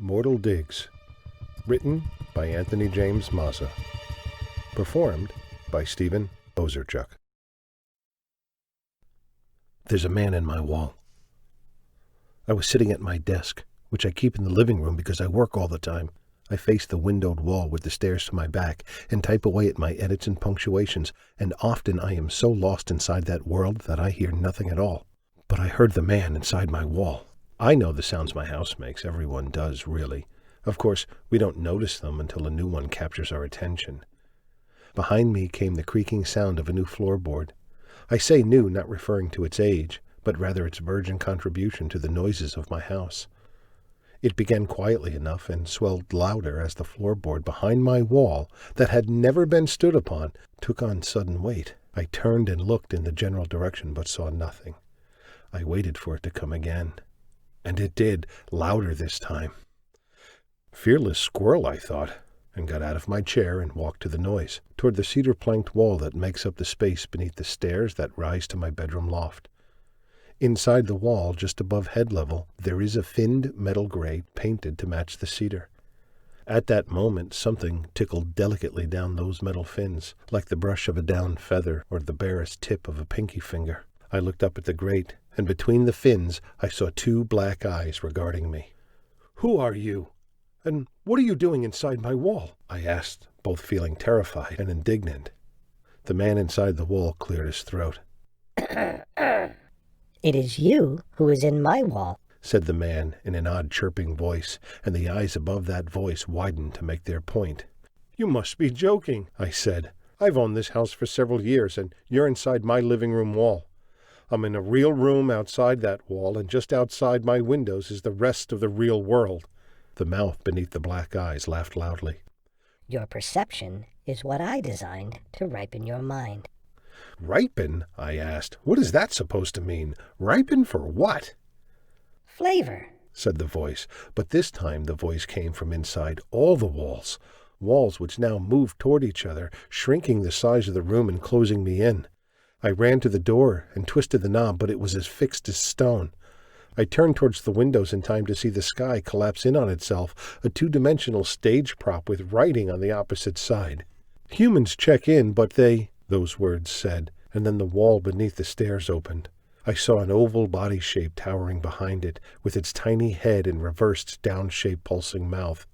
Mortal Digs. Written by Anthony James Mazza. Performed by Stephen Ozerchuk. There's a man in my wall. I was sitting at my desk, which I keep in the living room because I work all the time. I face the windowed wall with the stairs to my back and type away at my edits and punctuations, and often I am so lost inside that world that I hear nothing at all. But I heard the man inside my wall. I know the sounds my house makes. Everyone does, really. Of course, we don't notice them until a new one captures our attention. Behind me came the creaking sound of a new floorboard. I say new, not referring to its age, but rather its virgin contribution to the noises of my house. It began quietly enough and swelled louder as the floorboard behind my wall, that had never been stood upon, took on sudden weight. I turned and looked in the general direction, but saw nothing. I waited for it to come again. And it did, louder this time. Fearless squirrel, I thought, and got out of my chair and walked to the noise, toward the cedar-planked wall that makes up the space beneath the stairs that rise to my bedroom loft. Inside the wall, just above head level, there is a finned metal grate painted to match the cedar. At that moment, something tickled delicately down those metal fins, like the brush of a down feather or the barest tip of a pinky finger. I looked up at the grate, and between the fins I saw two black eyes regarding me. "Who are you? And what are you doing inside my wall?" I asked, both feeling terrified and indignant. The man inside the wall cleared his throat. "It is you who is in my wall," said the man in an odd chirping voice, and the eyes above that voice widened to make their point. "You must be joking," I said. "I've owned this house for several years, and you're inside my living room wall. I'm in a real room outside that wall, and just outside my windows is the rest of the real world." The mouth beneath the black eyes laughed loudly. "Your perception is what I designed to ripen your mind." "Ripen?" I asked. "What is that supposed to mean? Ripen for what?" "Flavor," said the voice, but this time the voice came from inside all the walls which now moved toward each other, shrinking the size of the room and closing me in. I ran to the door and twisted the knob, but it was as fixed as stone. I turned towards the windows in time to see the sky collapse in on itself, a two-dimensional stage prop with writing on the opposite side. "Humans check in, but they," those words said, and then the wall beneath the stairs opened. I saw an oval body shape towering behind it, with its tiny head and reversed down-shaped pulsing mouth.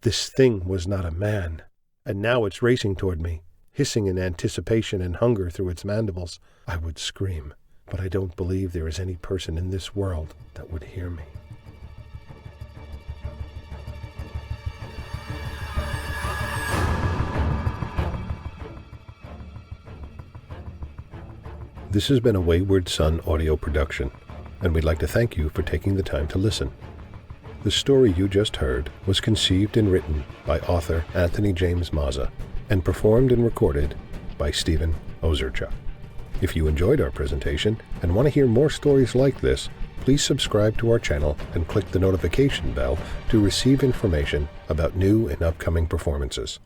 This thing was not a man, and now it's racing toward me, hissing in anticipation and hunger through its mandibles. I would scream, but I don't believe there is any person in this world that would hear me. This has been a Wayward Son audio production, and we'd like to thank you for taking the time to listen. The story you just heard was conceived and written by author Anthony James Mazza and performed and recorded by Stephen Ozerchuk. If you enjoyed our presentation and want to hear more stories like this, please subscribe to our channel and click the notification bell to receive information about new and upcoming performances.